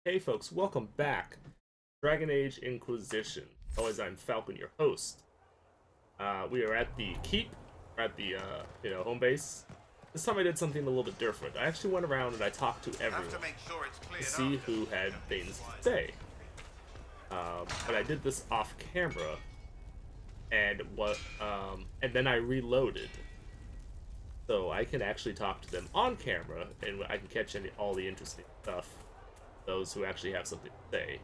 Hey folks, welcome back. Dragon Age Inquisition. Always, I'm Falcon, your host. We are at the keep, at the home base. This time I did something a little bit different. I actually went around and I talked to everyone to see who had things to say. But I did this off camera, and then I reloaded, so I can actually talk to them on camera, and I can catch all the interesting stuff. Those who actually have something to say.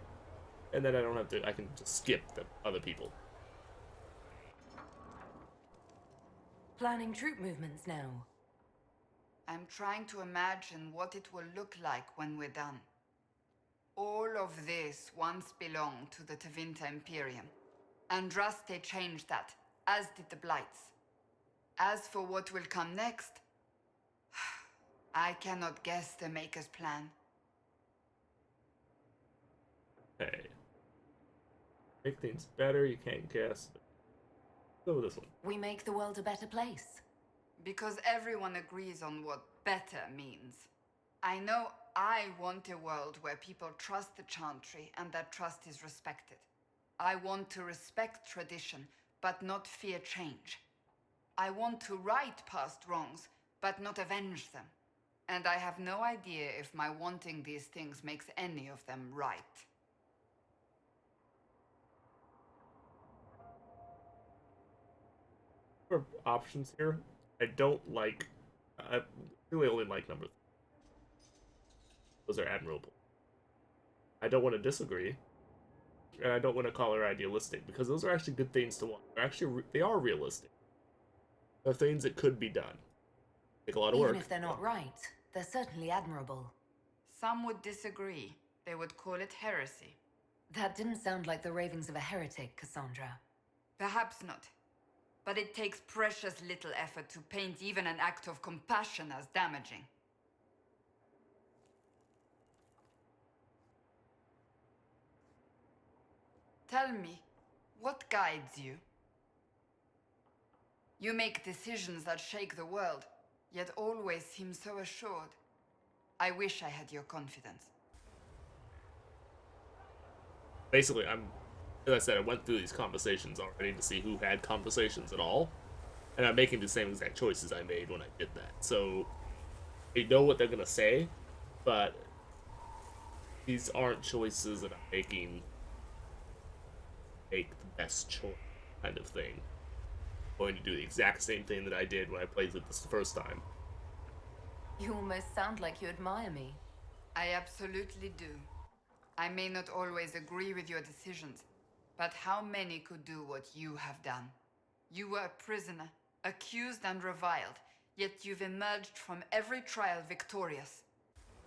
And then I don't have to. I can just skip the other people. Planning troop movements now. I'm trying to imagine what it will look like when we're done. All of this once belonged to the Tevinter Imperium. Andraste changed that, as did the Blights. As for what will come next, I cannot guess the Maker's plan. Hey, make things better. You can't guess. Go with this one. We make the world a better place. Because everyone agrees on what better means. I know I want a world where people trust the Chantry and that trust is respected. I want to respect tradition, but not fear change. I want to right past wrongs, but not avenge them. And I have no idea if my wanting these things makes any of them right. For options here, I don't like. I really only like number 3. Those are admirable. I don't want to disagree, and I don't want to call her idealistic because those are actually good things to want. They are realistic. They're things that could be done. Take a lot of work. Even if they're not right, they're certainly admirable. Some would disagree. They would call it heresy. That didn't sound like the ravings of a heretic, Cassandra. Perhaps not. But it takes precious little effort to paint even an act of compassion as damaging. Tell me, what guides you? You make decisions that shake the world, yet always seem so assured. I wish I had your confidence. Basically, as I said, I went through these conversations already to see who had conversations at all, and I'm making the same exact choices I made when I did that. So, I know what they're gonna say, but these aren't choices that I'm making. Make the best choice, kind of thing. I'm going to do the exact same thing that I did when I played it this the first time. You almost sound like you admire me. I absolutely do. I may not always agree with your decisions, but how many could do what you have done? You were a prisoner, accused and reviled, yet you've emerged from every trial victorious.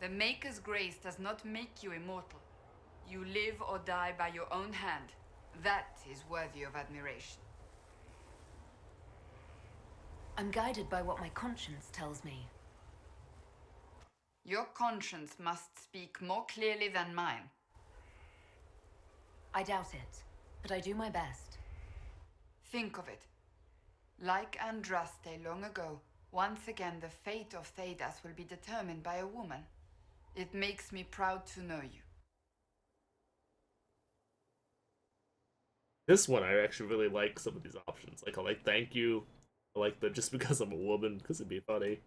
The Maker's grace does not make you immortal. You live or die by your own hand. That is worthy of admiration. I'm guided by what my conscience tells me. Your conscience must speak more clearly than mine. I doubt it, but I do my best. Think of it. Like Andraste long ago, once again the fate of Thedas will be determined by a woman. It makes me proud to know you. This one, I actually really like some of these options. Like, I like thank you. I like the just because I'm a woman, because it'd be funny.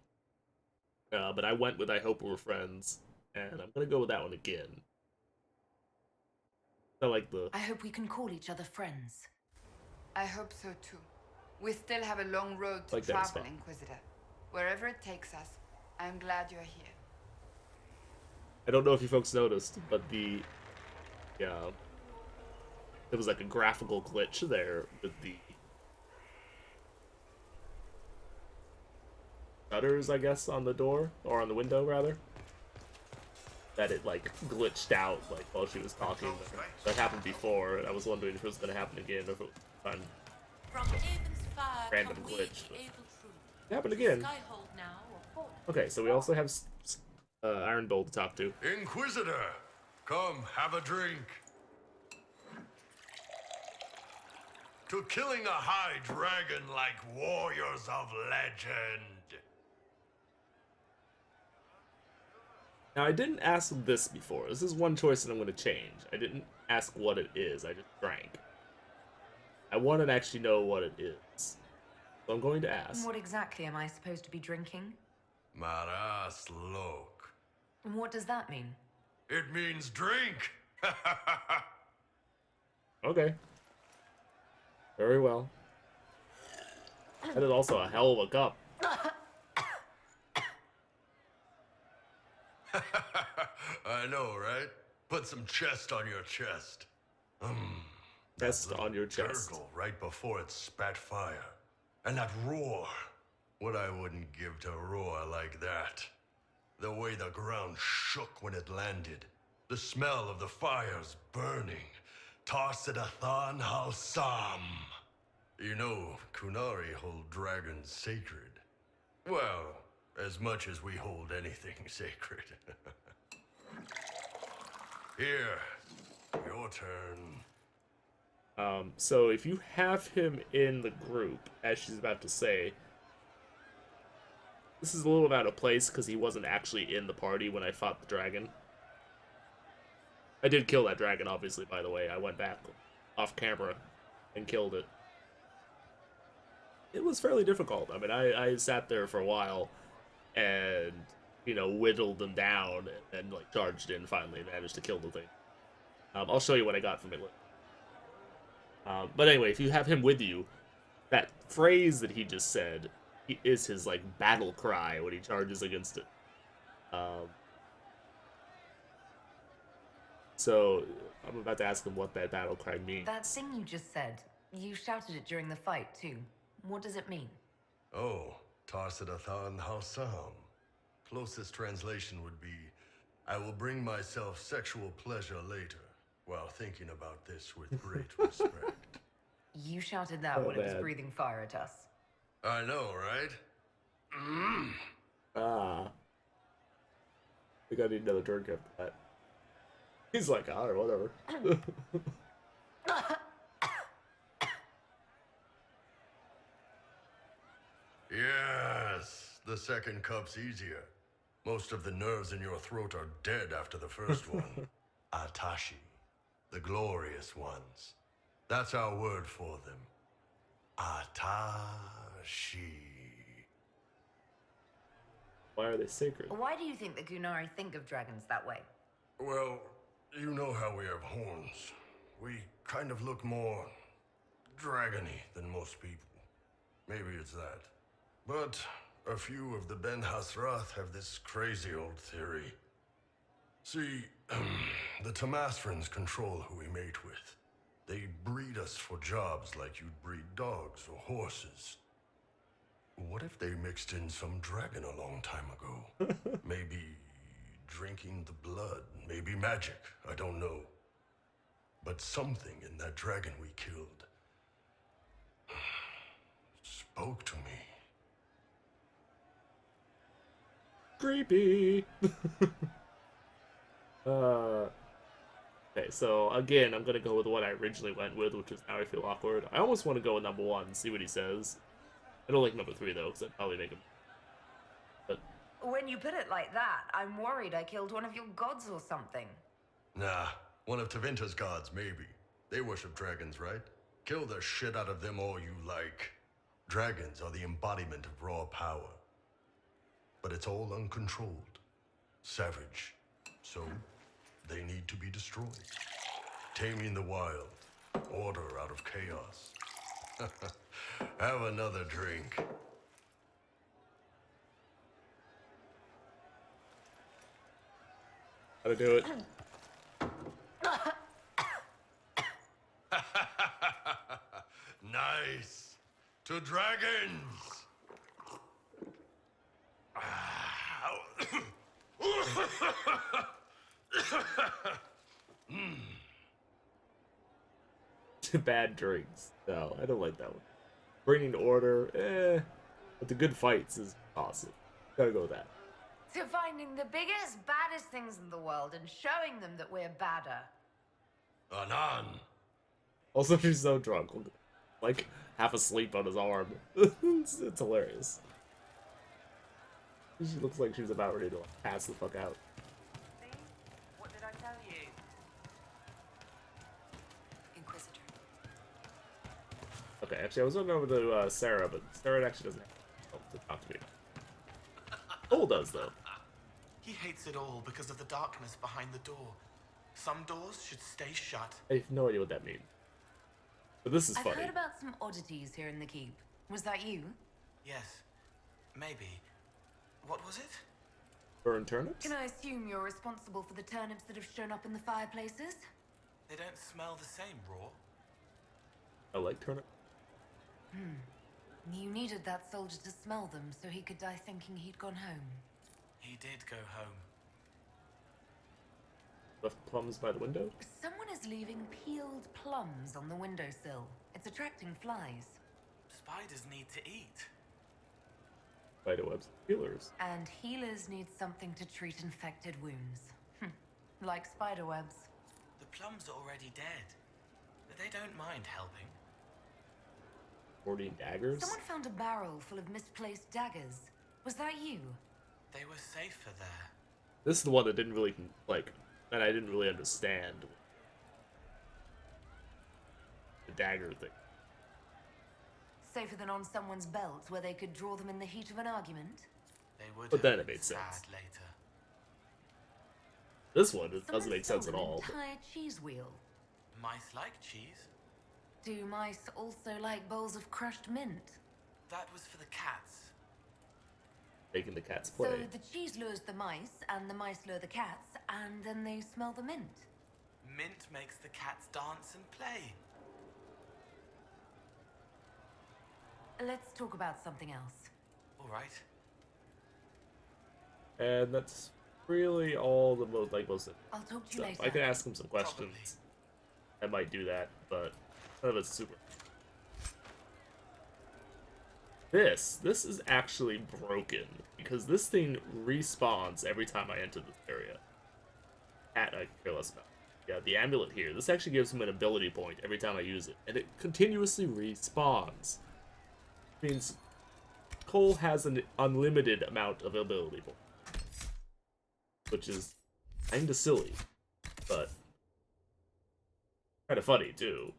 But I went with I hope we're friends, and I'm gonna go with that one again. I like the. I hope we can call each other friends. I hope so too. We still have a long road to Like that as travel, well. Inquisitor. Wherever it takes us, I'm glad you're here. I don't know if you folks noticed, but yeah, there was like a graphical glitch there with the shutters, I guess, on the door or on the window rather. That it like glitched out like while she was talking. That happened before, and I was wondering if it was gonna happen again or if it was From Haven's fire random come glitch, the but able truth. it happened again. Skyhold now, or fort. Okay, so we also have Iron Bowl to talk to. Inquisitor, come have a drink. To killing a high dragon like warriors of legend. Now, I didn't ask this before. This is one choice that I'm going to change. I didn't ask what it is. I just drank. I want to actually know what it is. So I'm going to ask. What exactly am I supposed to be drinking? Maras lok. And what does that mean? It means drink. Okay. Very well. That is also a hell of a cup. I know, right? Put some chest on your chest. Chest on your chest. Gurgle right before it spat fire. And that roar. What I wouldn't give to roar like that. The way the ground shook when it landed. The smell of the fires burning. Tarsidathan Halsam. You know, Kunari hold dragons sacred. Well, as much as we hold anything sacred. Here, your turn. So if you have him in the group, as she's about to say, this is a little out of place because he wasn't actually in the party when I fought the dragon. I did kill that dragon, obviously, by the way. I went back off camera and killed it. It was fairly difficult. I mean, I sat there for a while and, you know, whittled them down and like, charged in finally and managed to kill the thing. I'll show you what I got from it later. But anyway, if you have him with you, that phrase that he just said is his, like, battle cry when he charges against it. So, I'm about to ask him what that battle cry means. That thing you just said, you shouted it during the fight, too. What does it mean? Oh, Tarsidathan Halsam. Closest translation would be, I will bring myself sexual pleasure later, while thinking about this with great respect. You shouted that when it was bad. breathing fire at us. I know, right? I think I need another drink after that. He's like, alright, whatever. Yes, the second cup's easier. Most of the nerves in your throat are dead after the first one. Atashi, the glorious ones. That's our word for them. Atashi. Why are they sacred? Why do you think the Gunari think of dragons that way? Well, you know how we have horns. We kind of look more dragony than most people. Maybe it's that. But a few of the Ben Hasrath have this crazy old theory. See, the Tamasrans control who we mate with. They breed us for jobs like you'd breed dogs or horses. What if they mixed in some dragon a long time ago? Maybe drinking the blood, maybe magic, I don't know. But something in that dragon we killed spoke to me. Creepy. Okay, so again, I'm gonna go with what I originally went with, which is Now I Feel Awkward. I almost want to go with number 1 and see what he says. I don't like number 3 though, because I'd probably make him. But When you put it like that, I'm worried I killed one of your gods or something. Nah, one of Tevinter's gods, maybe. They worship dragons, right? Kill the shit out of them all you like. Dragons are the embodiment of raw power. But it's all uncontrolled. Savage. So, they need to be destroyed. Taming the wild. Order out of chaos. Have another drink. how to do it? Nice. To dragons. Bad drinks. No, I don't like that one. Bringing order, but the good fights is awesome. Gotta go with that. To finding the biggest, baddest things in the world and showing them that we're badder. Anan. Also, she's so drunk, like half asleep on his arm. it's hilarious. She looks like she's about ready to pass the fuck out. Okay, actually, I was looking over to Sarah, but Sarah actually doesn't have to talk to me. Cole does, though. He hates it all because of the darkness behind the door. Some doors should stay shut. I have no idea what that means. But this is I've funny. heard about some oddities here in the keep. Was that you? Yes, maybe. What was it? Burn turnips? Can I assume you're responsible for the turnips that have shown up in the fireplaces? They don't smell the same raw. I like turnip. You needed that soldier to smell them so he could die thinking he'd gone home. He did go home. Left plums by the window? Someone is leaving peeled plums on the windowsill. It's attracting flies. Spiders need to eat. Spiderwebs and healers. And healers need something to treat infected wounds. Like spiderwebs. The plums are already dead. But they don't mind helping. 40 daggers? Someone found a barrel full of misplaced daggers. Was that you? They were safer there. This is the one that didn't really, like, that I didn't really understand. The dagger thing. Safer than on someone's belt where they could draw them in the heat of an argument? They would But have then it been made sad sense. later. This one, it doesn't Someone make sense at stole all. an entire cheese wheel. Mice like cheese. Do mice also like bowls of crushed mint? That was for the cats. Making the cats So play. the cheese lures the mice, and the mice lure the cats, and then they smell the mint. Mint makes the cats dance and play. Let's talk about something else. All right. And that's really all the most, like, most I'll talk to you stuff. later. I can ask him some questions. Probably. I might do that, but none of it's super. This is actually broken because this thing respawns every time I enter this area. That I can care less about. Yeah, the amulet here. This actually gives him an ability point every time I use it, and it continuously respawns. Means Cole has an unlimited amount of ability points, which is kinda silly, but kinda funny too.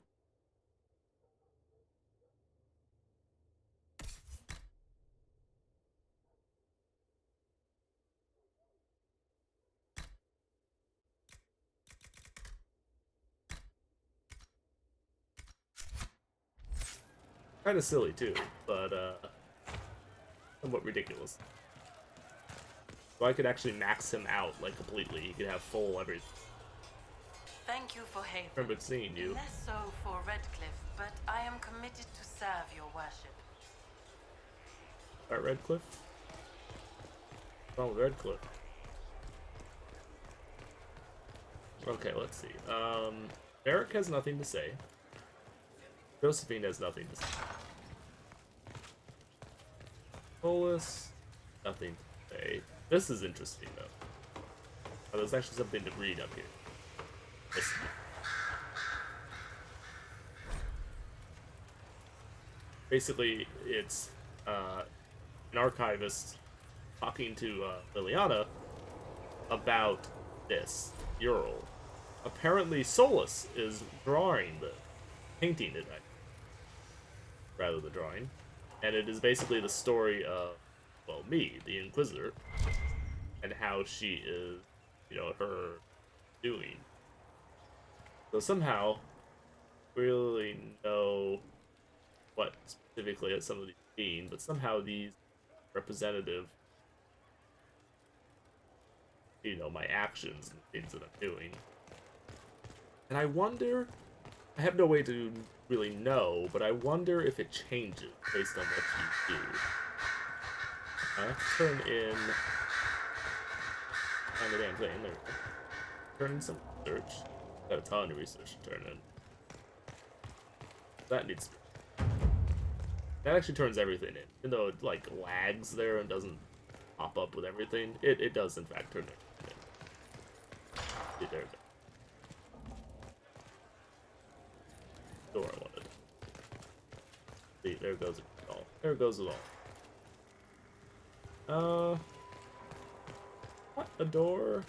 Kinda silly too, but somewhat ridiculous. So I could actually max him out, like, completely. He could have full everything. Thank you for Haven. Remember seeing you. Less so for Redcliffe, but I am committed to serve your worship. Alright, Redcliffe? What's wrong with Redcliffe? Okay, let's see. Eric has nothing to say. Josephine has nothing to say. Polis, nothing to say. This is interesting, though. Oh, there's actually something to read up here. Listen. Basically, it's an archivist talking to Liliana about this mural. Apparently, Solus is drawing the painting it, rather than drawing, and it is basically the story of, well, me, the Inquisitor, and how she is, you know, her doing. So somehow, we really know what specifically some of these mean, but somehow these representative, you know, my actions and things that I'm doing. And I wonder, I have no way to really know, but I wonder if it changes based on what you do. I have to turn in on the damn thing. There we go. Turn in some research. Got a ton of research to turn in. That needs to. That actually turns everything in. Even though it, like, lags there and doesn't pop up with everything, it does in fact turn everything in. See, there we go. Door I wanted. See, there goes it all. There goes it all. What? A door?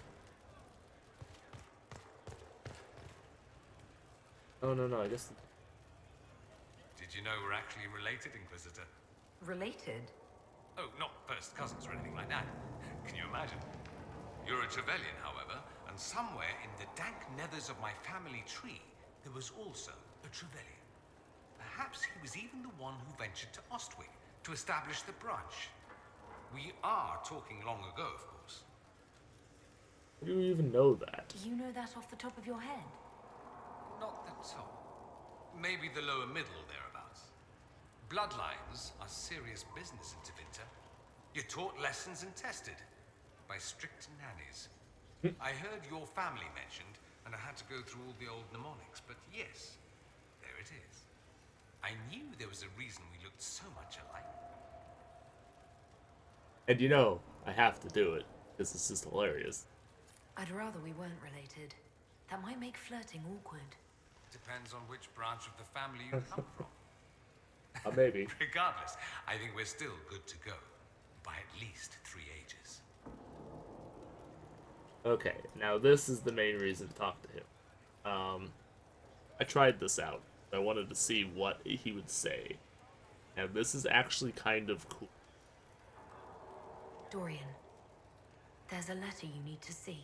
Oh, no, I guess... Did you know we're actually related, Inquisitor? Related? Oh, not first cousins or anything like that. Can you imagine? You're a Trevelyan, however, and somewhere in the dank nethers of my family tree, there was also a Trevelyan. Perhaps he was even the one who ventured to Ostwick to establish the branch. We are talking long ago, of course. How do you even know that? Do you know that off the top of your head? Not the top. Maybe the lower middle thereabouts. Bloodlines are serious business in Tevinter. You're taught lessons and tested by strict nannies. I heard your family mentioned, and I had to go through all the old mnemonics, but yes, there it is. I knew there was a reason we looked so much alike. And you know, I have to do it, because it's just hilarious. I'd rather we weren't related. That might make flirting awkward. Depends on which branch of the family you come from. Maybe. Regardless, I think we're still good to go. By at least 3 ages. Okay, now this is the main reason to talk to him. I tried this out. I wanted to see what he would say. And this is actually kind of cool. Dorian, there's a letter you need to see.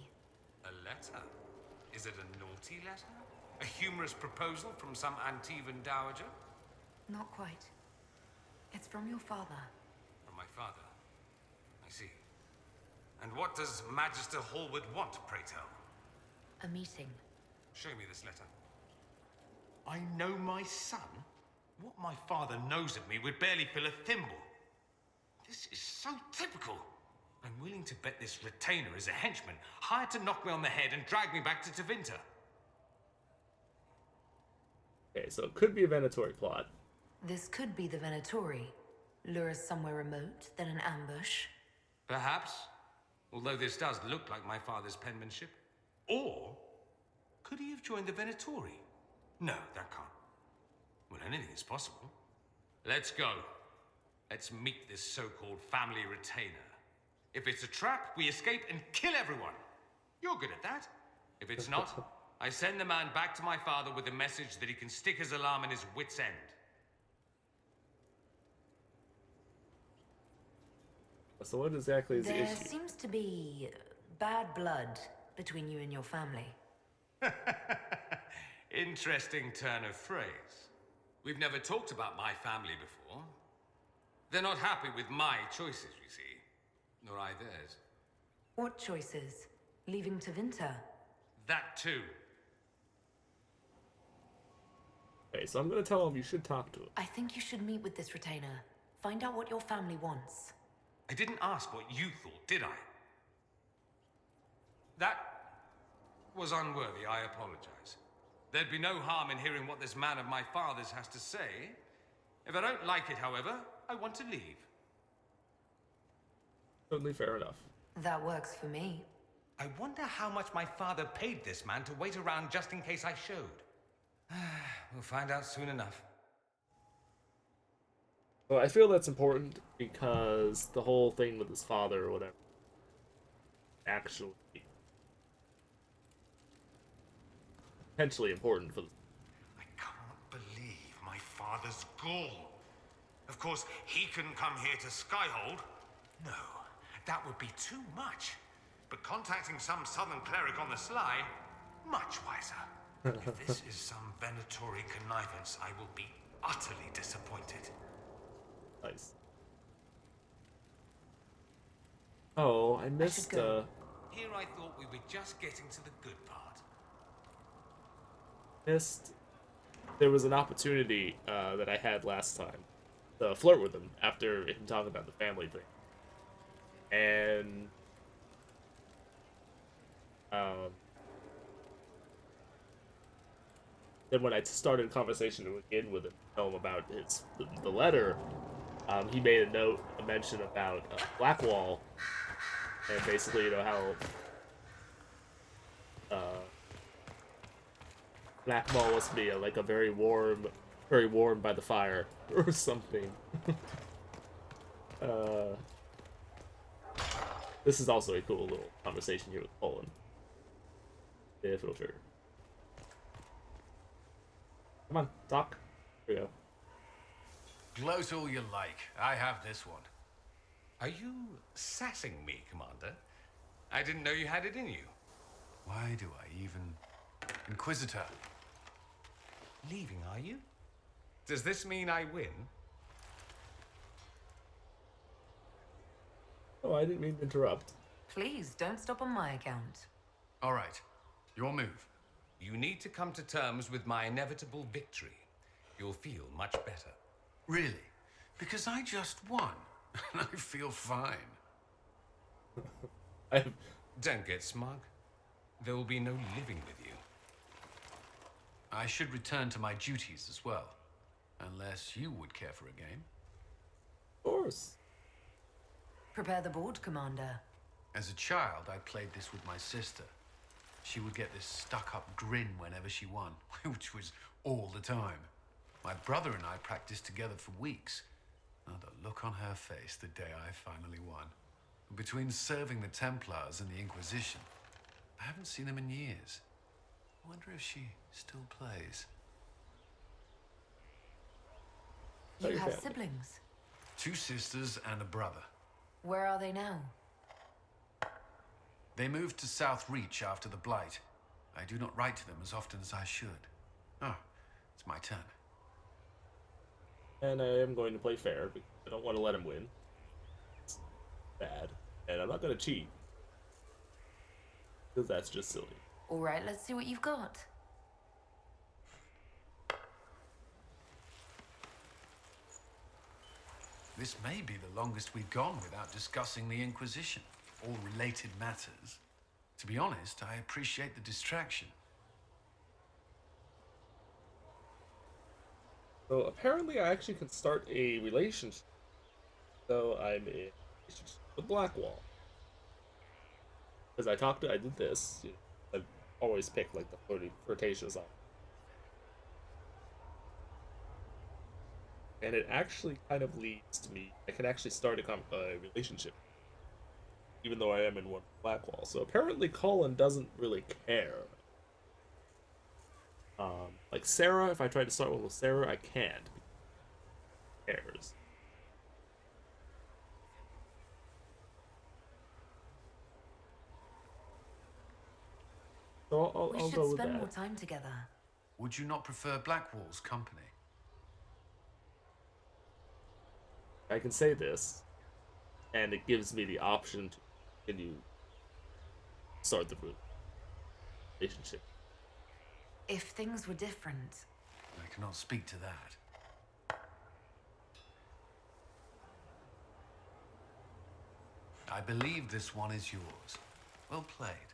A letter? Is it a naughty letter? A humorous proposal from some Antivan dowager? Not quite. It's from your father. From my father? I see. And what does Magister Hallwood want, pray tell? A meeting. Show me this letter. I know my son? What my father knows of me would barely fill a thimble. This is so typical. I'm willing to bet this retainer is a henchman, hired to knock me on the head and drag me back to Tevinter. Okay, so it could be a Venatori plot. This could be the Venatori. Lure us somewhere remote, then an ambush. Perhaps, although this does look like my father's penmanship. Or, could he have joined the Venatori? No, that can't. Well, anything is possible. Let's go. Let's meet this so-called family retainer. If it's a trap, we escape and kill everyone. You're good at that. If it's not, I send the man back to my father with a message that he can stick his alarm in his wit's end. So what exactly is the There issue? seems to be bad blood between you and your family. Interesting turn of phrase. We've never talked about my family before. They're not happy with my choices, you see. Nor I theirs. What choices? Leaving Tevinter? That too. Okay, so I'm gonna tell him you should talk to him. I think you should meet with this retainer. Find out what your family wants. I didn't ask what you thought, did I? That was unworthy, I apologize. There'd be no harm in hearing what this man of my father's has to say. If I don't like it, however, I want to leave. Totally fair enough. That works for me. I wonder how much my father paid this man to wait around just in case I showed. We'll find out soon enough. Well, I feel that's important because the whole thing with his father or whatever actually potentially important for the... I can't believe my father's gall. Of course, he couldn't come here to Skyhold. No, that would be too much. But contacting some southern cleric on the sly, much wiser. If this is some Venatori connivance, I will be utterly disappointed. Nice. Oh, I missed go. Here I thought we were just getting to the good part. There was an opportunity that I had last time to flirt with him after him talking about the family thing. And then when I started a conversation again with him, tell him about the letter, he made a mention about Blackwall, and basically, you know, how Blackwall was to be like a very warm by the fire or something. This is also a cool little conversation here with Poland. If it'll trigger. Come on, talk. Here we go. Gloat all you like. I have this one. Are you sassing me, Commander? I didn't know you had it in you. Why do I even... Inquisitor. Leaving, are you? Does this mean I win? Oh, I didn't mean to interrupt. Please, don't stop on my account. All right. Your move. You need to come to terms with my inevitable victory. You'll feel much better. Really? Because I just won. And I feel fine. Don't get smug. There will be no living with you. I should return to my duties as well. Unless you would care for a game. Of course. Prepare the board, Commander. As a child, I played this with my sister. She would get this stuck-up grin whenever she won, which was all the time. My brother and I practiced together for weeks. Oh, the look on her face the day I finally won. Between serving the Templars and the Inquisition, I haven't seen them in years. I wonder if she still plays. You have siblings. 2 sisters and a brother. Where are they now? They moved to South Reach after the Blight. I do not write to them as often as I should. Oh, it's my turn. And I am going to play fair, because I don't want to let him win. It's bad. And I'm not going to cheat. Because that's just silly. Alright, let's see what you've got. This may be the longest we've gone without discussing the Inquisition, or related matters. To be honest, I appreciate the distraction. So apparently I actually can start a relationship. So I'm in a relationship with Blackwall. Because I did this. You know, I always pick like the flirtatious option. And it actually kind of leads to me. I can actually start a relationship. Even though I am in one with Blackwall. So apparently Colin doesn't really care. Like Sarah, if I try to start one with Sarah, I can't. He cares. So I'll We go should with spend that. more time together. Would you not prefer Blackwall's company? I can say this, and it gives me the option to continue start the relationship. If things were different, I cannot speak to that. I believe this one is yours. Well played.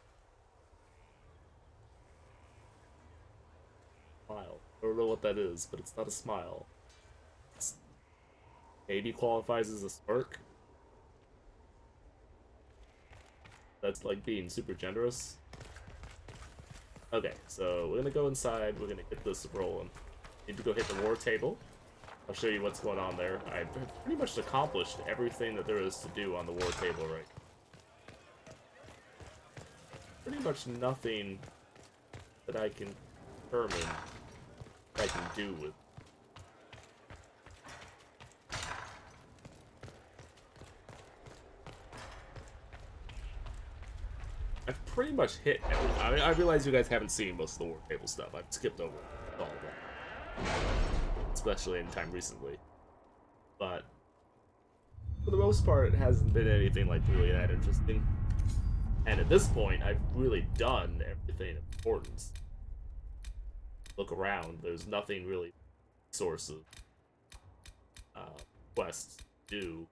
Smile. I don't know what that is, but it's not a smile. It's 80 qualifies as a smirk. That's like being super generous. Okay, so we're gonna go inside, we're gonna get this rolling. Need to go hit the war table. I'll show you what's going on there. I've pretty much accomplished everything that there is to do on the war table right now. Pretty much nothing that I can determine I can do with. I've pretty much hit everything. I mean, I realize you guys haven't seen most of the war table stuff. I've skipped over all of that. Especially in time recently. But for the most part, it hasn't been anything like really that interesting. And at this point, I've really done everything of importance. Look around, there's nothing really source of quests to do.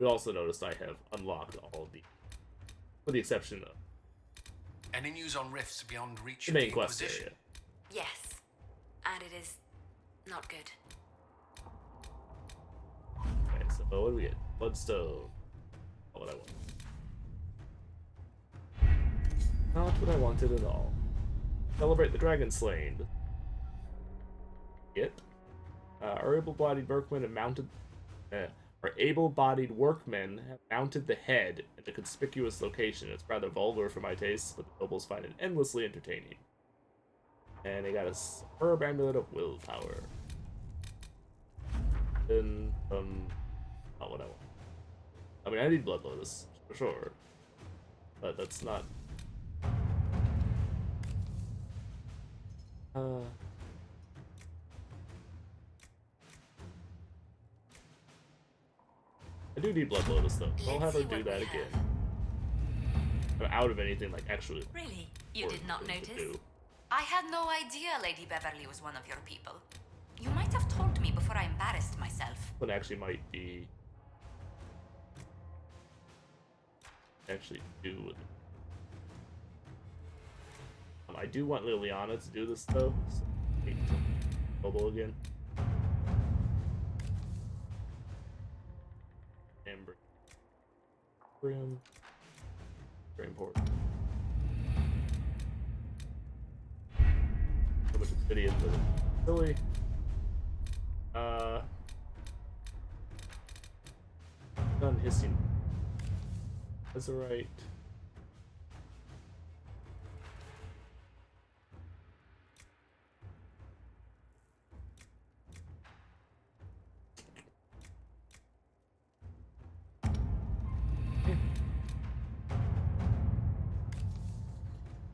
We also noticed I have unlocked all of the, with the exception of Any news on rifts beyond reach the of main the quest Inquisition? area. Yes. And it is not good. Okay, so what do we get? Bloodstone. Not what I want. Not what I wanted at all. Celebrate the dragon slain. It. Our able-bodied workmen have mounted. Our able-bodied workmen have mounted the head in a conspicuous location. It's rather vulgar for my tastes, but the nobles find it endlessly entertaining. And they got a superb amulet of willpower. Then, not what I want. I mean, I need Blood Lotus, for sure. But that's not... I do need Blood Lotus, though. I'll have her do that again. I'm out of anything, like, actually... Really? You did not notice? Do. I had no idea Lady Beverly was one of your people. You might have told me before I embarrassed myself. One actually might be... actually do with it. I do want Liliana to do this, though. So, mobile again. Amber. Grim. Very important. So much obsidian, but it's silly. Done hissing. That's alright.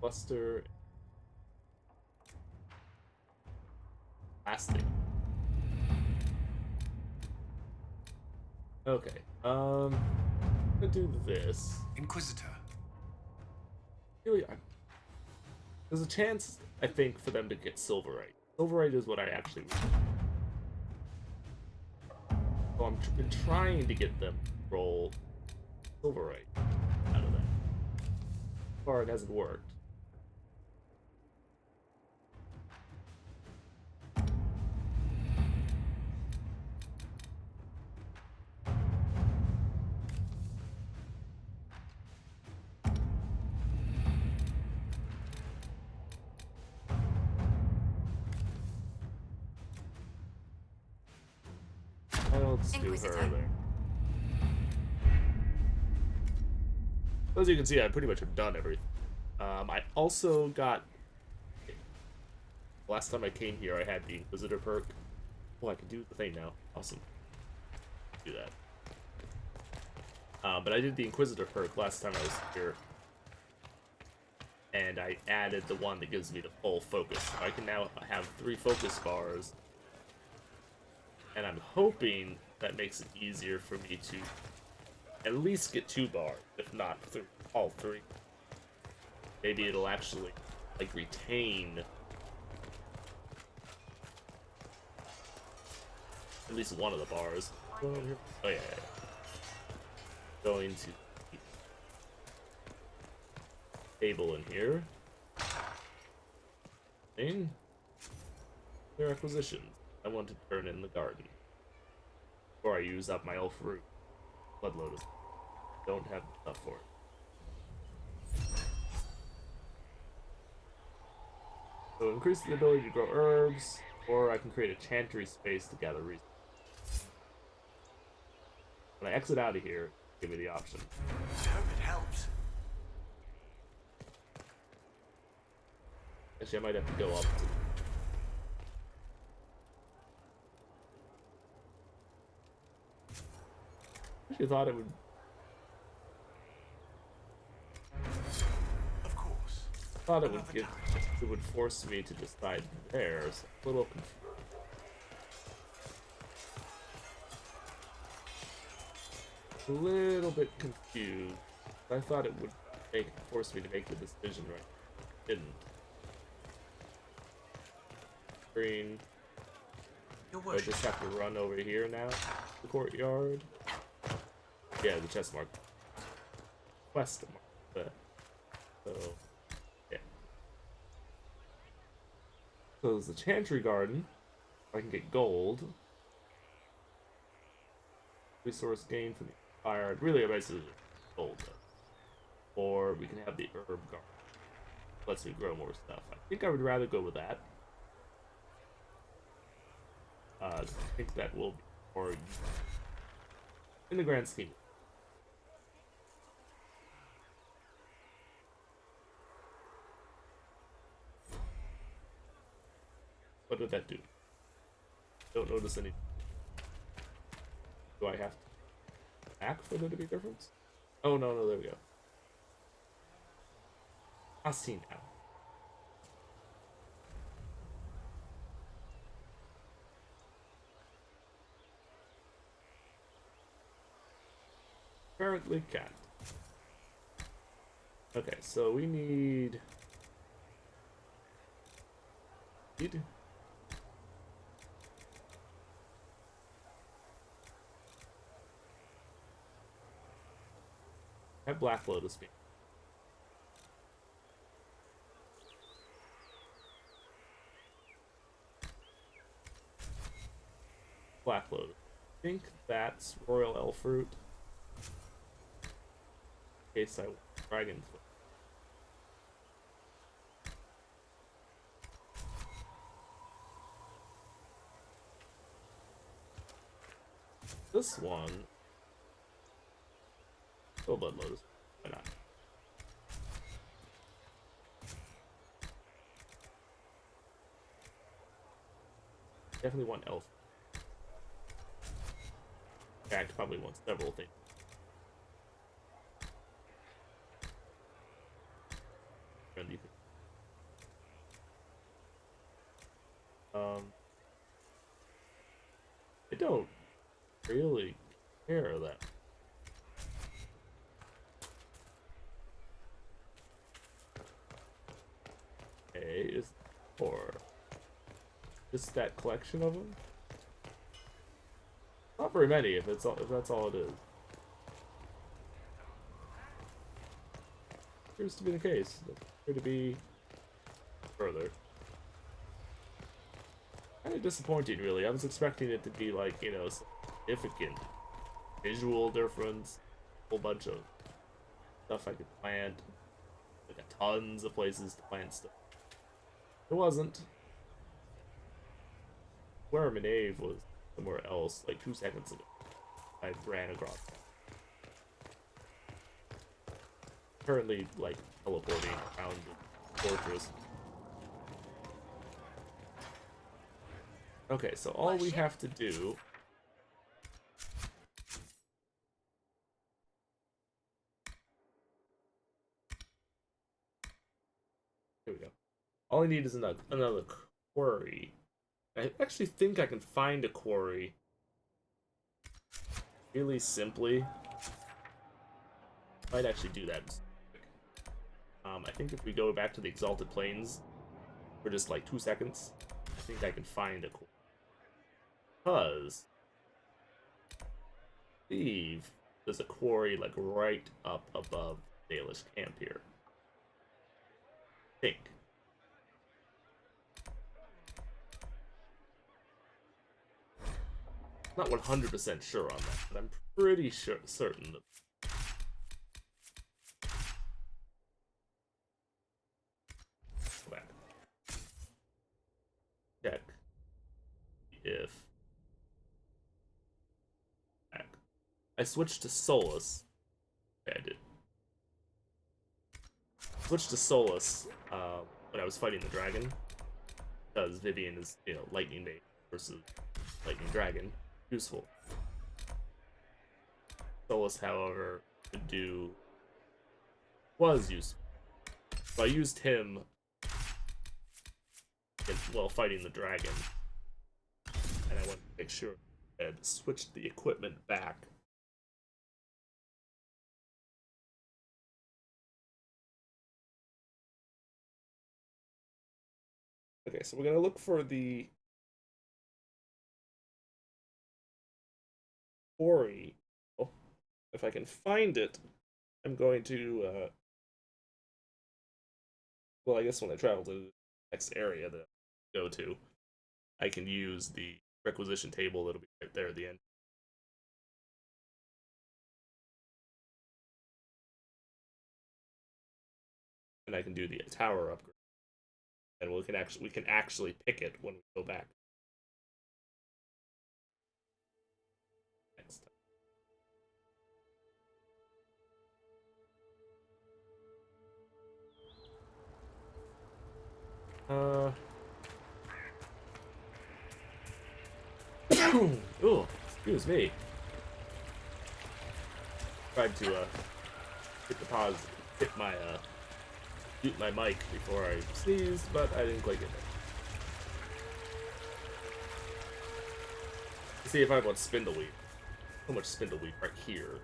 Cluster. Last thing. Okay. I'm gonna do this. Inquisitor. Really, there's a chance, I think, for them to get Silverite. Silverite is what I actually want. So I've been trying to get them to roll Silverite out of that. So far, it hasn't worked. Let's do her there. As you can see, I pretty much have done everything. I also got... Last time I came here, I had the Inquisitor perk. Oh, I can do the thing now. Awesome. Do that. But I did the Inquisitor perk last time I was here. And I added the one that gives me the full focus. So I can now have 3 focus bars. And I'm hoping that makes it easier for me to at least get 2 bars, if not all 3. Maybe it'll actually, like, retain at least one of the bars. Oh yeah. Going to the table in here. And their acquisitions. I want to turn in the garden before I use up my elf root. Blood Lotus. Don't have enough for it. So increase the ability to grow herbs, or I can create a chantry space to gather resources. When I exit out of here, give me the option. I hope it helps. Actually, I might have to go up to... I thought it would... Of course. I thought it would give... It would force me to decide there, so a little confused. A little bit confused. I thought it would force me to make the decision right. It didn't. Green. I just have to run over here now. The courtyard. Yeah, the chest mark. Quest mark. So, yeah. So there's the Chantry Garden. I can get gold. Resource gain from the fire. Really, basically gold, though. Or we can have the herb garden. Lets me grow more stuff. I think I would rather go with that. I think that will be more in the grand scheme. What did that do? Don't notice any. Do I have to back for there to be a difference? Oh, no, no, there we go. I see now. Apparently can't. Okay, so we need... Have Black Lotus be. Black Lotus. I think that's Royal Elf Fruit. In case I want Dragon Fruit. This one. Oh, Blood Lotus. Why not? Definitely want elf. In fact, probably want several things. And you can, I don't really care that. Okay, is or just that collection of them? Not very many, if that's all it is. Appears to be the case. Appear to be further. Kind of disappointing, really. I was expecting it to be like, you know, significant visual difference, a whole bunch of stuff I could plant, like tons of places to plant stuff. It wasn't. Where Manave was somewhere else, like 2 seconds ago. I ran across that. Currently, like, teleporting around the fortress. Okay, so all we have to do... Here we go. All I need is another quarry. I actually think I can find a quarry really simply. Might actually do that. I think if we go back to the Exalted Plains for just like 2 seconds, I think I can find a quarry. Because I believe there's a quarry like right up above Dalish camp here. I think. Not 100% sure on that, but I'm pretty certain that. Go back. Check if. Back. I switched to Solus. Yeah, I did. Switched to Solus when I was fighting the dragon, because Vivian is, you know, lightning based versus lightning dragon. Useful. Solus, however, was useful. So I used him while fighting the dragon, and I went to make sure I had switched the equipment back. Okay, so we're gonna look for the quarry. Oh, if I can find it, I'm going to, well, I guess when I travel to the next area that I go to, I can use the requisition table that'll be right there at the end. And I can do the tower upgrade. And we can actually pick it when we go back. Next time. Oh, excuse me. Tried to hit the pause, hit my mute my mic before I sneezed, but I didn't quite get it. See if I want Spindleweed. So much Spindleweed right here.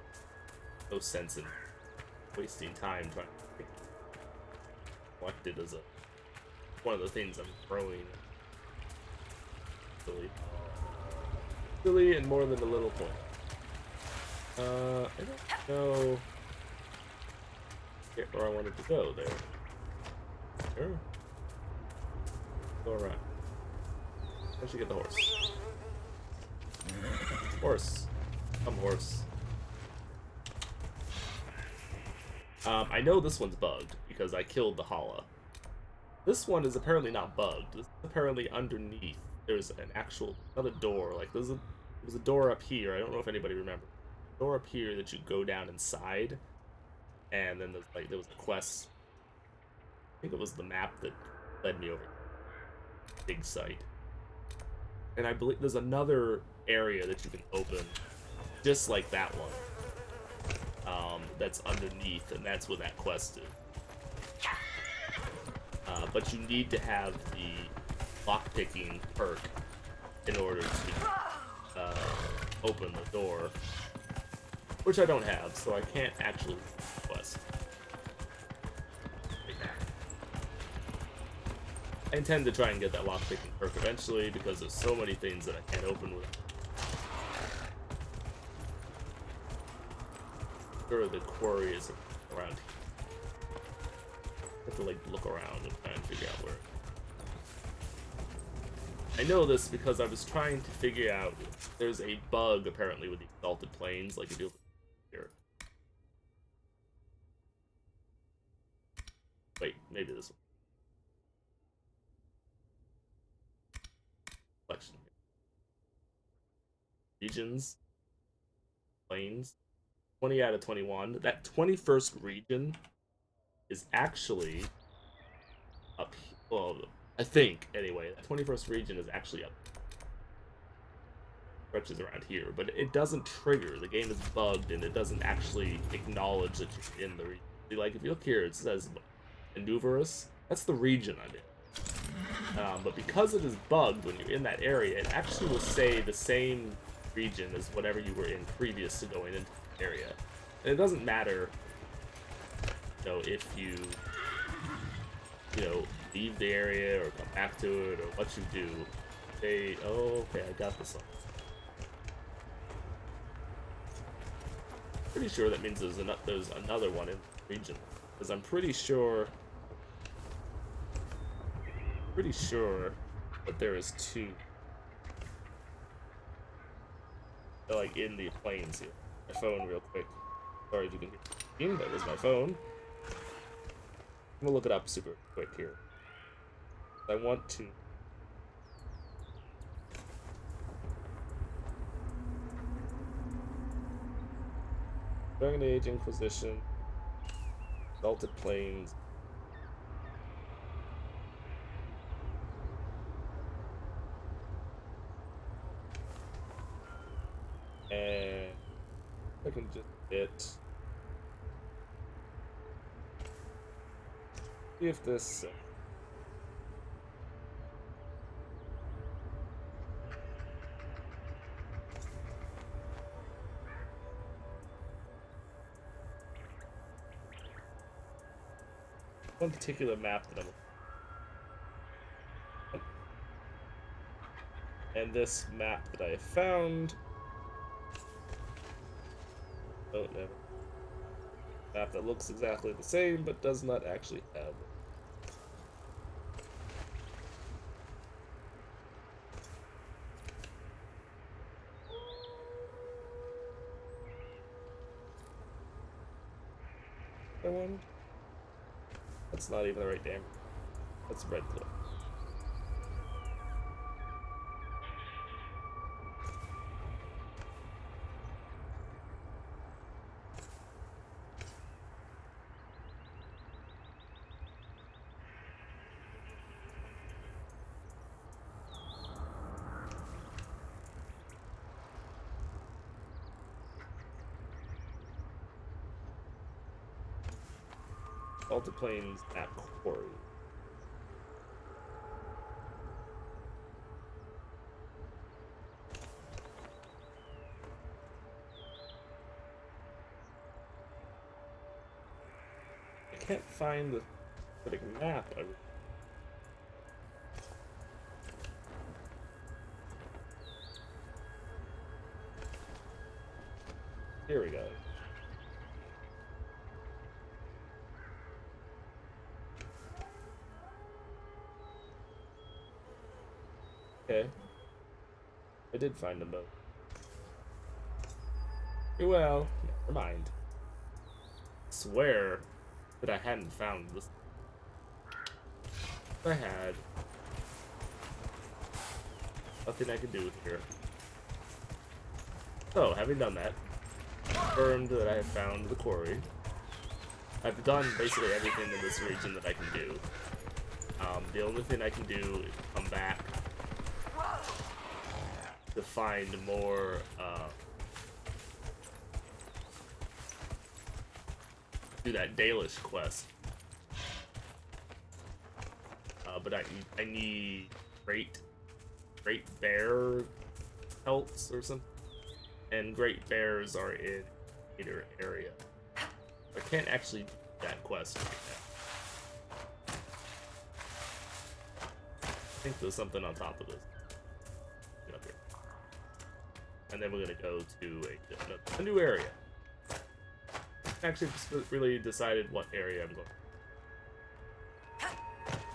No sense in wasting time trying to pick it. Collect it as one of the things I'm growing. Silly. Silly and more than a little point. I don't know where I wanted to go there. Sure. Go around. I should get the horse. Horse. Come horse. I know this one's bugged because I killed the Hala. This one is apparently not bugged. This is apparently underneath. There's another door. Like there was a door up here. I don't know if anybody remembers. A door up here that you go down inside, and then there was a quest. I think it was the map that led me over. Big site. And I believe there's another area that you can open, just like that one. That's underneath, and that's where that quest is. But you need to have the lockpicking perk in order to open the door, which I don't have, so I can't actually quest. Like that. I intend to try and get that lockpicking perk eventually because there's so many things that I can't open with. Sure, the quarry is around here. I have to like look around and try and figure out where. I know this because I was trying to figure out. There's a bug apparently with the exalted plains, like if you here. Wait, maybe this one. Selection. Regions. Plains. 20 out of 21. That 21st region is actually up here. Well, I think, anyway. That 21st region is actually up. Stretches around here, but it doesn't trigger. The game is bugged, and it doesn't actually acknowledge that you're in the region. Like, if you look here, it says Maneuverous. That's the region I'm in. But because it is bugged when you're in that area, it actually will say the same region as whatever you were in previous to going into the area. And it doesn't matter, if you, leave the area or come back to it or what you do. Oh, okay, I got this one. Pretty sure that means there's another one in the region, because I'm pretty sure that there is two. They're like in the plains here. My phone real quick. Sorry if you can hear me. That was my phone. I'm gonna look it up super quick here. I want to. Dragon Age, Inquisition, Exalted Plains. And I can just hit. See if this. One particular map that I'm. And this map that I found. Oh, never. Map that looks exactly the same, but does not actually have. That one. That's not even the right damn. That's Red Cliff. Altar Plains at Quarry. I can't find the specific map. Here we go. Okay. I did find them both. Well, never mind. I swear that I hadn't found this. I had. Nothing I could do here. So, having done that, confirmed that I have found the quarry. I've done basically everything in this region that I can do. The only thing I can do is come back to find more, do that Dalish quest. But I need great bear pelts or something. And great bears are in either area. I can't actually do that quest right now. I think there's something on top of this. Get up here. And then we're gonna go to a new area. I actually really decided what area I'm going.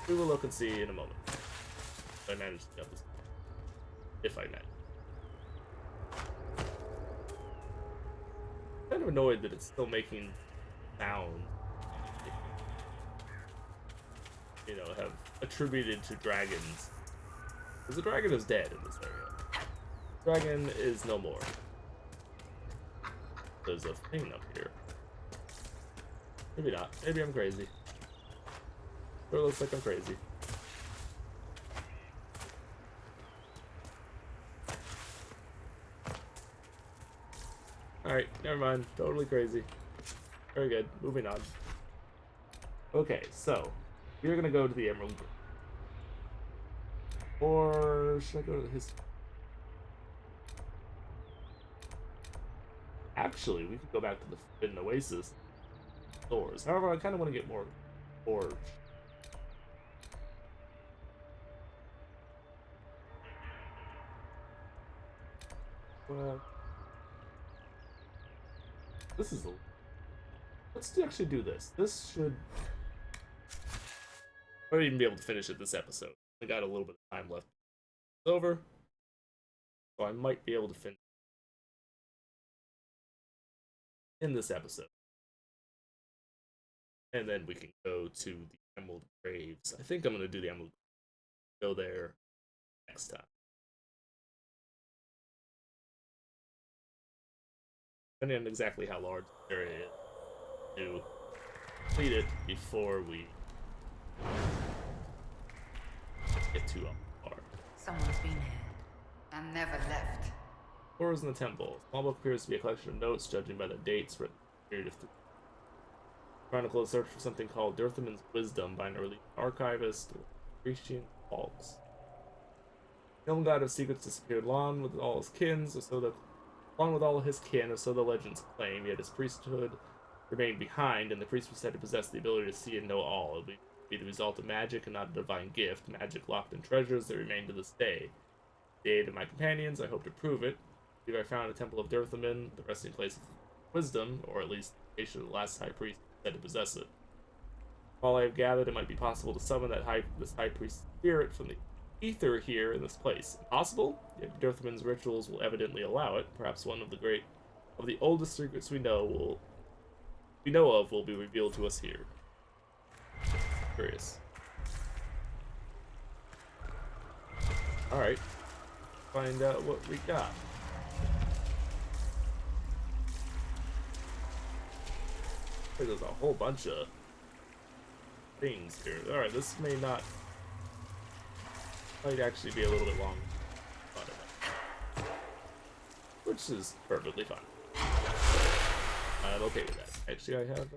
We will look and see in a moment. If I manage to get this. If I manage. I'm kind of annoyed that it's still making sound. You know, have attributed to dragons. Because the dragon is dead in this area. Dragon is no more. There's a thing up here. Maybe not. Maybe I'm crazy. Sure looks like I'm crazy. Alright, never mind. Totally crazy. Very good. Moving on. Okay, so we're gonna go to the Emerald Grove. Or should I go to his? Actually, we could go back to the Forbidden Oasis doors. However, I kind of want to get more forge. Well, this is the. Let's actually do this. This should. I won't even be able to finish it this episode. I got a little bit of time left. It's over. So I might be able to finish in this episode. And then we can go to the Emerald Graves. I think I'm going to do the Emerald Graves. Go there next time. Depending on exactly how large the area is. To complete it before we get too far. Someone's been here. And never left. Horrors in the Temple. Small book appears to be a collection of notes, judging by the dates written in the period of the Chronicle search for something called Dirthaman's Wisdom by an early archivist, Christian Hawks. The elven god of secrets disappeared along with all his kin, along with all his kin, or so the legends claim, yet his priesthood remained behind, and the priest was said to possess the ability to see and know all. It would be the result of magic and not a divine gift, magic locked in treasures that remain to this day. With the aid of my companions, I hope to prove it. I believe I found a temple of Dirthaman, the resting place of wisdom, or at least the location of the last high priest said to possess it. All I have gathered, it might be possible to summon this high priest's spirit from the ether here in this place. Impossible? Yet Dirthaman's rituals will evidently allow it. Perhaps one of the oldest secrets we know of will be revealed to us here. Curious. Alright. Find out what we got. There's a whole bunch of things here. Alright, this might actually be a little bit long. Which is perfectly fine. I'm okay with that. Actually, I have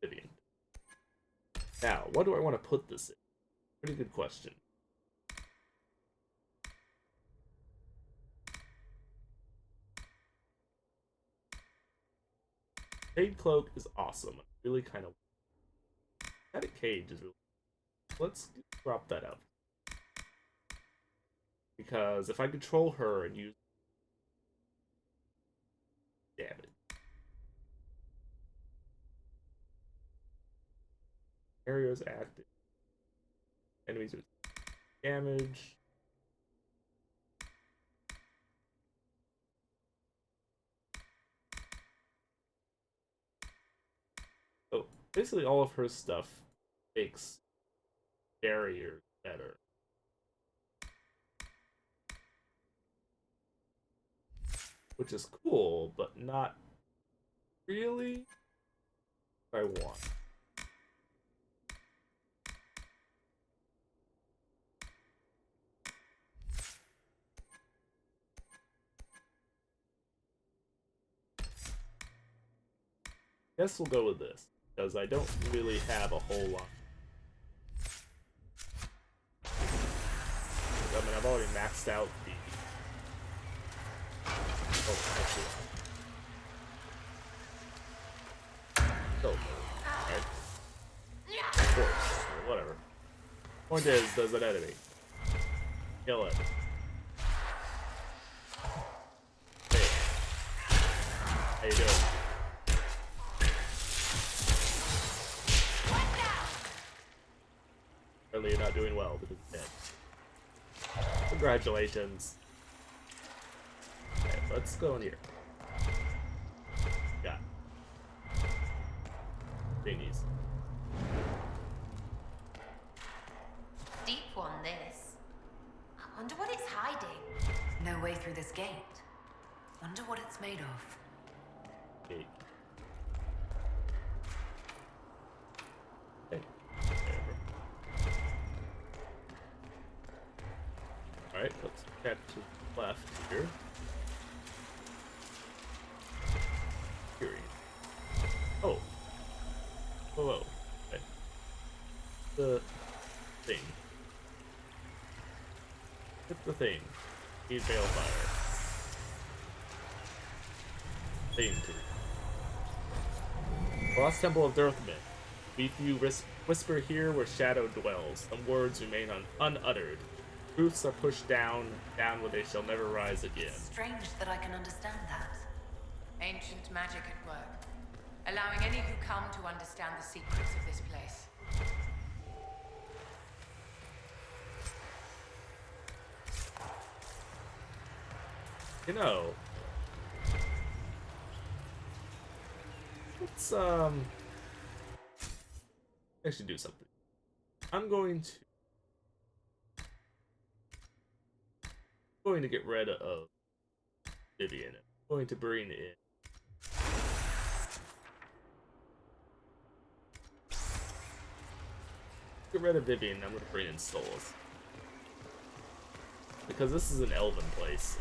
Vivian. Now, what do I want to put this in? Pretty good question. Shade Cloak is awesome. Really kind of... Static Cage is really... Let's drop that out. Because if I control her and use damage. Areas active. Enemies with damage. So basically all of her stuff makes barriers better. Which is cool, but not really what I want. Guess we'll go with this, because I don't really have a whole lot. I mean, I've already maxed out the... Oh, actually. So, right? Of course, whatever. Point is, there's an enemy. Kill it. Hey. How you doing? Apparently you're not doing well because it's dead. Congratulations. Okay, let's go in here. Got thingies. Deep one, this. I wonder what it's hiding. No way through this gate. Wonder what it's made of. Gate. Alright, let's check to the left here. Period. Oh. Whoa, whoa. Okay. The thing. Hit the thing. Need balefire. Thing to. Lost Temple of Dirthman. We few whisper here where shadow dwells. Some words remain unuttered. Truths are pushed down where they shall never rise again. Strange that I can understand that. Ancient magic at work, allowing any who come to understand the secrets of this place. You know, let's actually do something. I'm going to get rid of Vivian. I'm going to bring in get rid of Vivian. I'm going to bring in Souls because this is an elven place.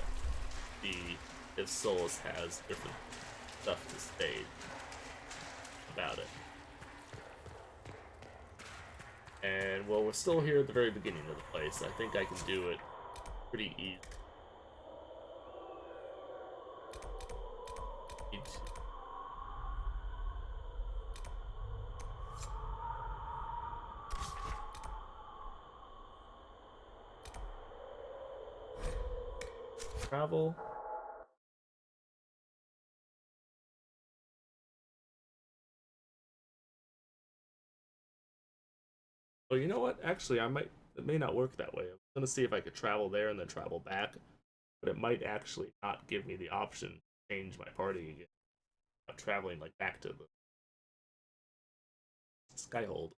If Souls has different stuff to say about it. And well, we're still here at the very beginning of the place. I think I can do it pretty easy. Travel. Well, you know what? Actually, it may not work that way. I'm gonna see if I could travel there and then travel back, but it might actually not give me the option to change my party again. I'm traveling like back to the Skyhold.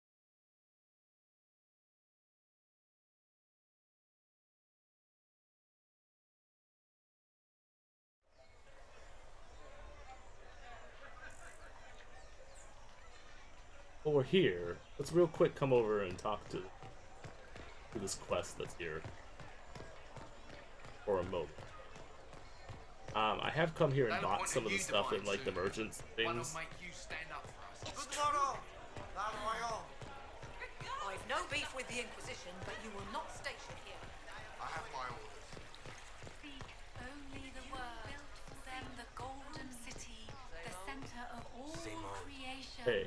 Well, we're here. Let's real quick come over and talk to this quest that's here for a moment. I have come here and bought some of the stuff in like the merchants things. No beef with the Inquisition, but you will not station here. I have my orders. Speak only the word. Built for them the golden city, the center of all creation. Hey.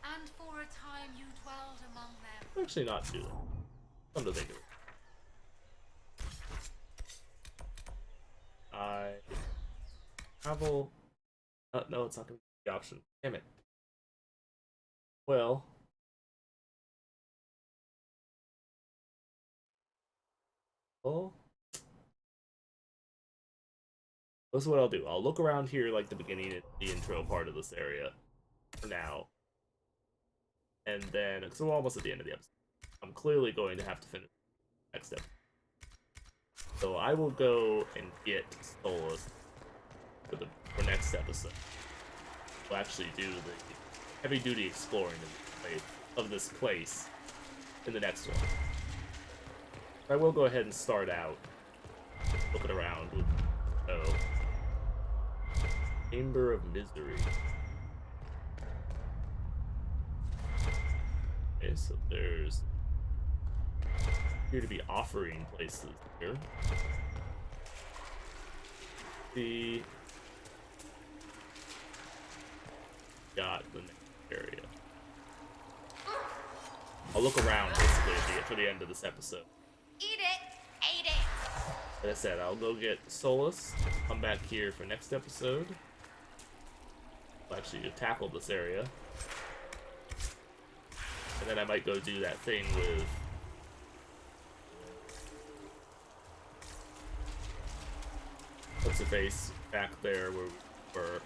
And for a time you dwelled among them. Actually not do that. Come to think of it. I travel. No, it's not going to be the option. Damn it. Well. Well. This is what I'll do. I'll look around here like the beginning of the intro part of this area for now. And then, because we're almost at the end of the episode, I'm clearly going to have to finish the next step. So I will go and get Solus for next episode. We'll actually do the heavy-duty exploring of this place in the next one. I will go ahead and start out looking around with Chamber of Misery. Okay, so there's appear to be offering places here. Got the next area. I'll look around basically for the end of this episode. Eat it! Ate it! Like I said, I'll go get Solus, come back here for next episode. I'll actually tackle this area. And then I might go do that thing with what's her face back there where we were.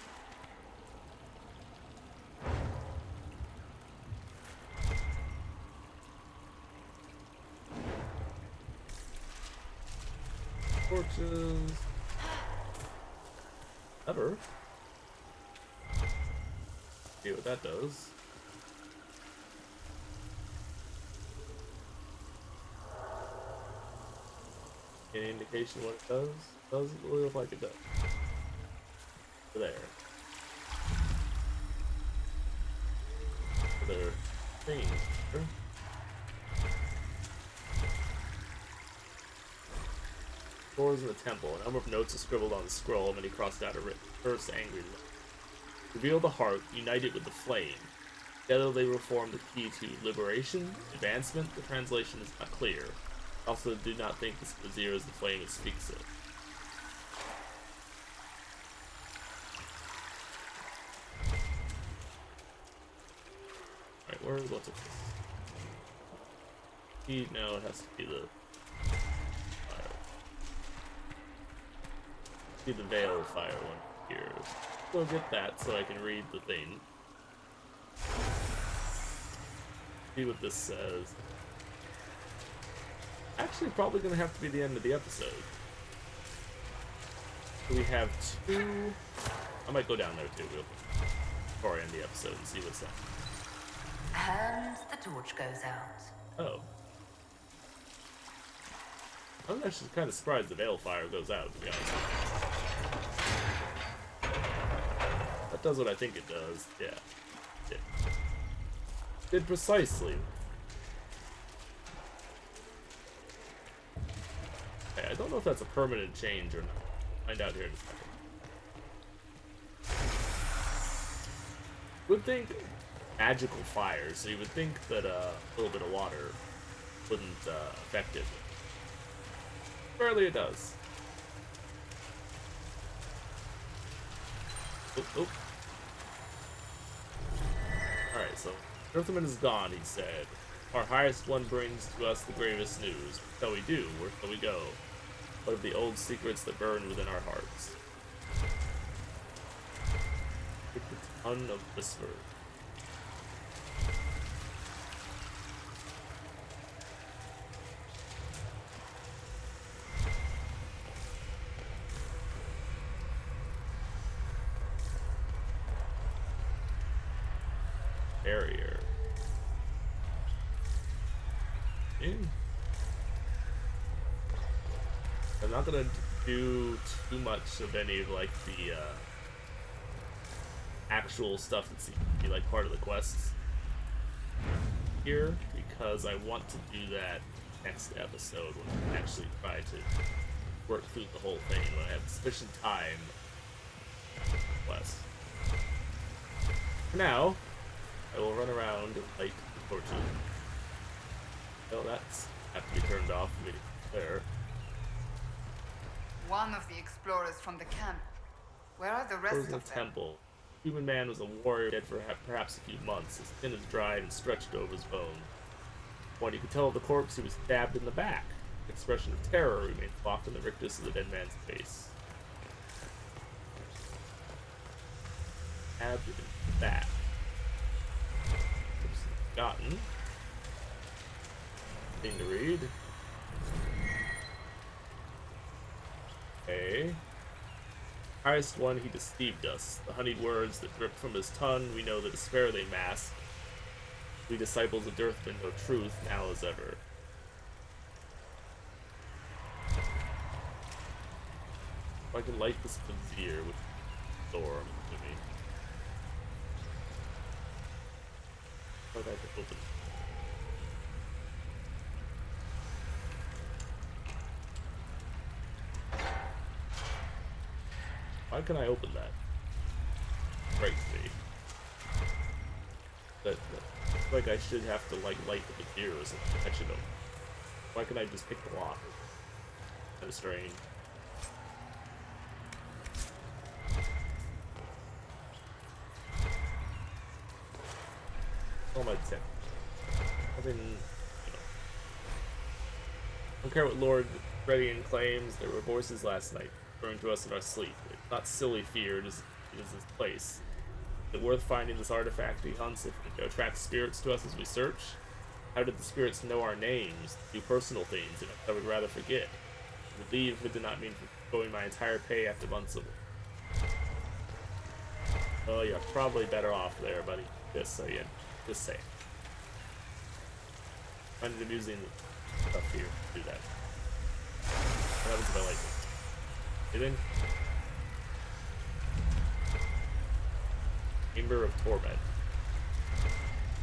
Torches. Ever. See what that does. Any indication what it does? Doesn't really look like it does. There. Other things. Doors in the temple. A number of notes are scribbled on the scroll, and many crossed out a written curse angry look. Reveal the heart, unite it with the flame. Together they will form the key to liberation, advancement. The translation is not clear. Also, do not think this Vizier is the flame it speaks of. Alright, what's it? No, it has to be the fire. Be the Veil Fire one here. Go get that so I can read the thing. See what this says. Actually, probably gonna have to be the end of the episode. We have two. I might go down there too, real quick, before I end the episode and see what's up. And the torch goes out. Oh. I'm actually kind of surprised the Veil Fire goes out, to be honest. That does what I think it does. Yeah. It did precisely. Okay, I don't know if that's a permanent change or not. Find out here in a second. Would think magical fire, so you would think that a little bit of water wouldn't affect it. Apparently it does. Oh. Alright, so Earthman is gone, he said. Our highest one brings to us the gravest news. What shall we do? Where shall we go? What of the old secrets that burn within our hearts? With the ton of whisper. Barrier. I'm not gonna do too much of any of like the actual stuff that seems to be like part of the quests here, because I want to do that next episode when I actually try to work through the whole thing when I have sufficient time. Less. For now, I will run around and light the torches. Oh, that's have to be turned off for me to clear. One of the explorers from the camp. Where are the rest Where's the of them? temple? Human man was a warrior dead for perhaps a few months. His skin is dried and stretched over his bone. When you could tell of the corpse, he was stabbed in the back. An expression of terror remained locked in the rictus of the dead man's face. Stabbed in the back. Oops, forgotten. Thing to read. Okay. Highest one, he deceived us. The honeyed words that dripped from his tongue, we know the despair they mask. We disciples of Earthmen know truth now as ever. If I can light this brazier with the door to me. How do I can open it? Why can I open that? Right, see. That like I should have to like light the brazier or something. I should know. Why can I just pick the lock? Kind of strange. What am I saying? Nothing. I don't care what Lord Redian claims. There were voices last night referring to us in our sleep. It's not silly fear. It is this place. Is it worth finding this artifact he hunts if it attracts spirits to us as we search? How did the spirits know our names? Do personal things that I would rather forget? I would leave if it did not mean going my entire pay after months of it. Oh, you're probably better off there, buddy. Just saying. Just saying. I find it amusing stuff here to do that. What happens if I like it? Anything? Chamber of Torment.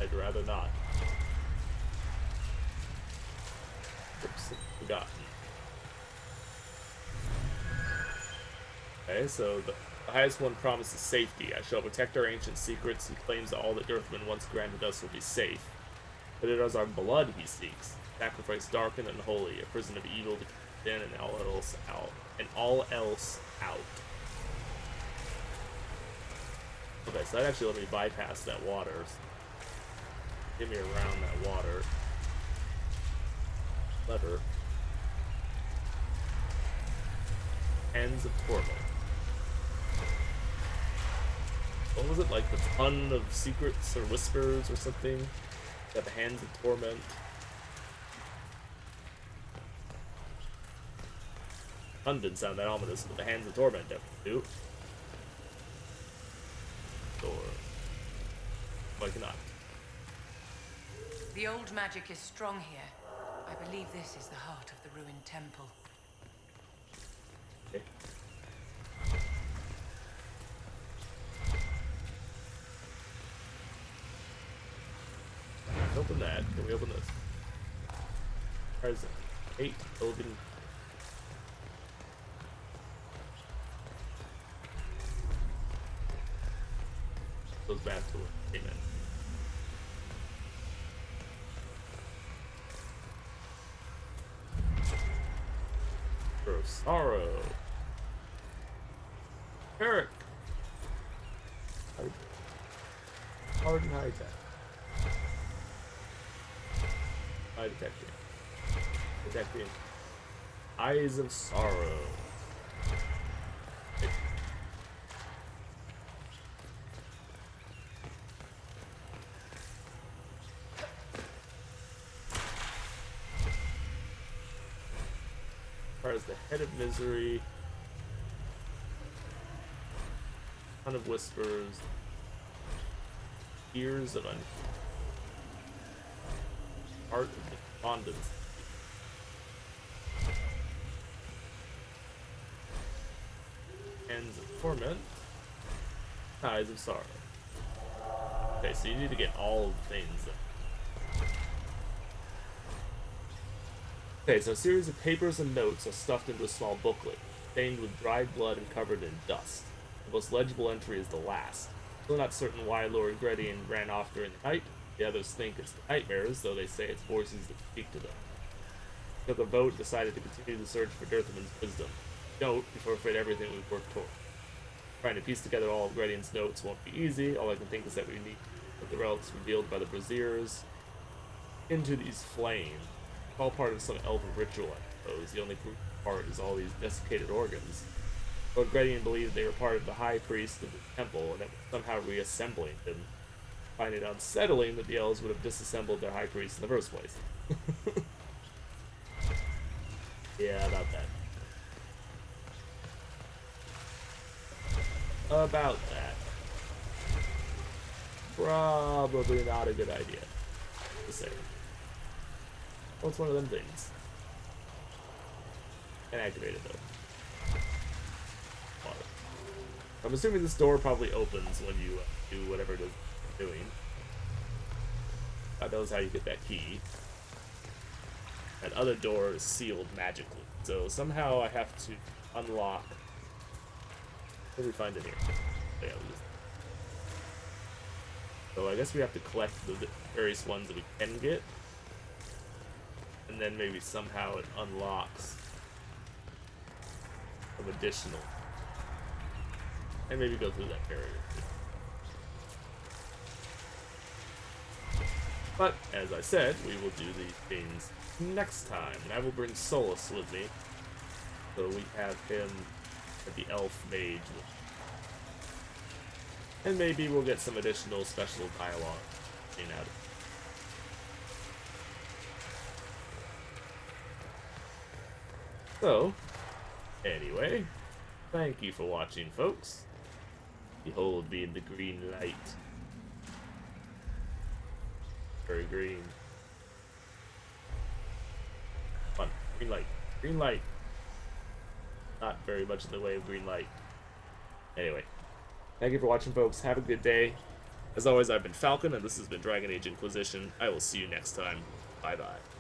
I'd rather not. Oops, forgotten. Okay, so the highest one promises safety. I shall protect our ancient secrets. He claims that all that Earthmen once granted us will be safe. But it is our blood he seeks. Sacrifice dark and unholy, a prison of evil to keep in and all else out. And all else out. Okay, so that actually let me bypass that water. Get me around that water. Lever. Hands of Torment. What was it, like the ton of secrets or whispers or something? Got the Hands of Torment. Ton didn't sound that ominous, but the Hands of Torment definitely do. Door. Why cannot? The old magic is strong here. I believe this is the heart of the ruined temple. Okay. Open that. Can we open this? Present. 8 elven. Goes back to it. Amen. For sorrow. Eric. Hard and high tech. Eye detecting. Detecting. Eyes of sorrow. As the head of misery, ton of whispers, ears of heart of despondence, hands of torment, eyes of sorrow. Okay, so you need to get all of the things. Okay, so a series of papers and notes are stuffed into a small booklet, stained with dried blood and covered in dust. The most legible entry is the last. Still not certain why Lord Gredian ran off during the night. The others think it's the nightmares, though they say it's voices that speak to them. Took a vote, decided to continue the search for Dirthaman's wisdom. Don't, before afraid everything we've worked toward. Trying to piece together all of Gredian's notes won't be easy. All I can think is that we need to put the relics revealed by the braziers into these flames. It's all part of some elven ritual, I suppose. The only proof part is all these desiccated organs. Lord Gredian believed they were part of the high priest of the temple, and that was somehow reassembling them. I find it unsettling that the elves would have disassembled their high priest in the first place. Yeah, about that. About that. Probably not a good idea. Just saying. Well, it's one of them things. And activated though. Water. I'm assuming this door probably opens when you do whatever it is you're doing. God knows how you get that key. That other door is sealed magically. So somehow I have to unlock. What did we find in here? Oh, yeah, so I guess we have to collect the various ones that we can get. And then maybe somehow it unlocks some additional. And maybe go through that barrier. But, as I said, we will do these things next time. And I will bring Solus with me. So we have him at the elf mage. And maybe we'll get some additional special dialogue out of it. So, anyway, thank you for watching, folks. Behold me in the green light. Very green. Come on, green light. Green light. Not very much in the way of green light. Anyway, thank you for watching, folks. Have a good day. As always, I've been Falcon, and this has been Dragon Age Inquisition. I will see you next time. Bye-bye.